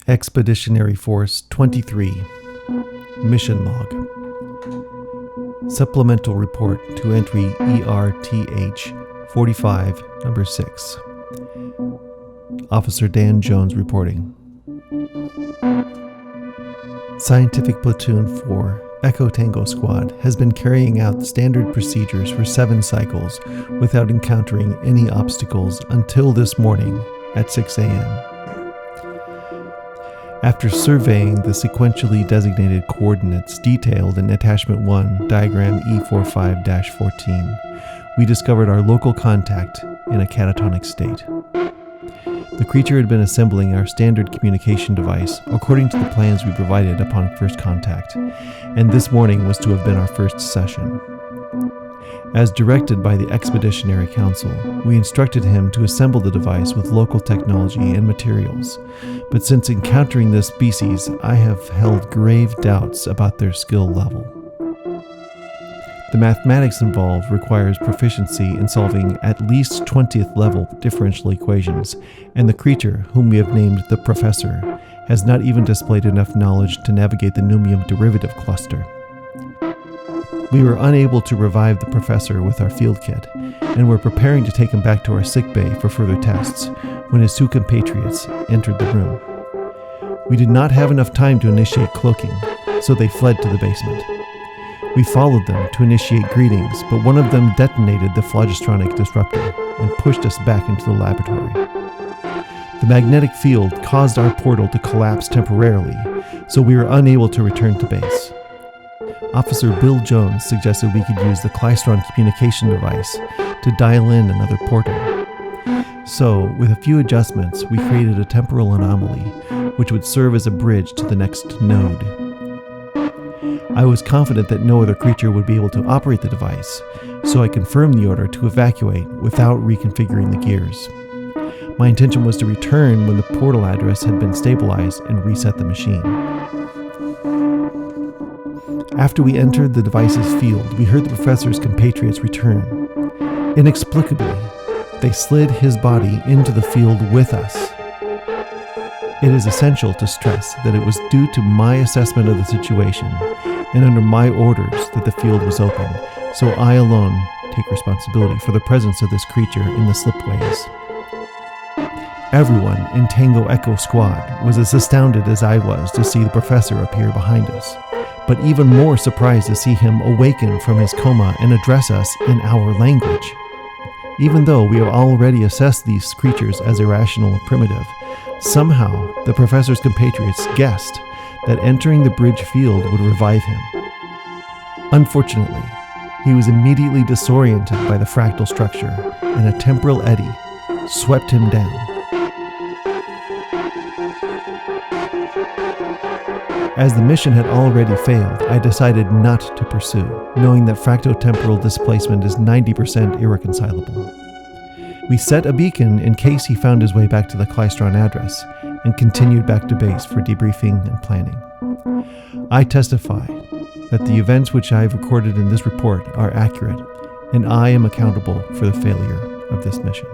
Expeditionary Force 23, Mission Log. Supplemental Report to Entry ERTH 45, Number 6. Officer Dan Jones reporting. Scientific Platoon 4, Echo Tango Squad, has been carrying out standard procedures for 7 cycles without encountering any obstacles until this morning at 6 a.m. After surveying the sequentially designated coordinates detailed in Attachment 1, Diagram E45-14, we discovered our local contact in a catatonic state. The creature had been assembling our standard communication device according to the plans we provided upon first contact, and this morning was to have been our first session. As directed by the Expeditionary Council, we instructed him to assemble the device with local technology and materials, but since encountering this species, I have held grave doubts about their skill level. The mathematics involved requires proficiency in solving at least 20th level differential equations, and the creature, whom we have named the Professor, has not even displayed enough knowledge to navigate the Numium derivative cluster. We were unable to revive the Professor with our field kit, and were preparing to take him back to our sickbay for further tests, when his 2 compatriots entered the room. We did not have enough time to initiate cloaking, so they fled to the basement. We followed them to initiate greetings, but one of them detonated the phlogistronic disruptor and pushed us back into the laboratory. The magnetic field caused our portal to collapse temporarily, so we were unable to return to base. Officer Bill Jones suggested we could use the klystron communication device to dial in another portal. So, with a few adjustments, we created a temporal anomaly, which would serve as a bridge to the next node. I was confident that no other creature would be able to operate the device, so I confirmed the order to evacuate without reconfiguring the gears. My intention was to return when the portal address had been stabilized and reset the machine. After we entered the device's field, we heard the Professor's compatriots return. Inexplicably, they slid his body into the field with us. It is essential to stress that it was due to my assessment of the situation and under my orders that the field was open, so I alone take responsibility for the presence of this creature in the slipways. Everyone in Tango Echo Squad was as astounded as I was to see the Professor appear behind us, but even more surprised to see him awaken from his coma and address us in our language. Even though we have already assessed these creatures as irrational and primitive, somehow the Professor's compatriots guessed that entering the bridge field would revive him. Unfortunately, he was immediately disoriented by the fractal structure, and a temporal eddy swept him down. As the mission had already failed, I decided not to pursue, knowing that fractotemporal displacement is 90% irreconcilable. We set a beacon in case he found his way back to the klystron address, and continued back to base for debriefing and planning. I testify that the events which I have recorded in this report are accurate, and I am accountable for the failure of this mission.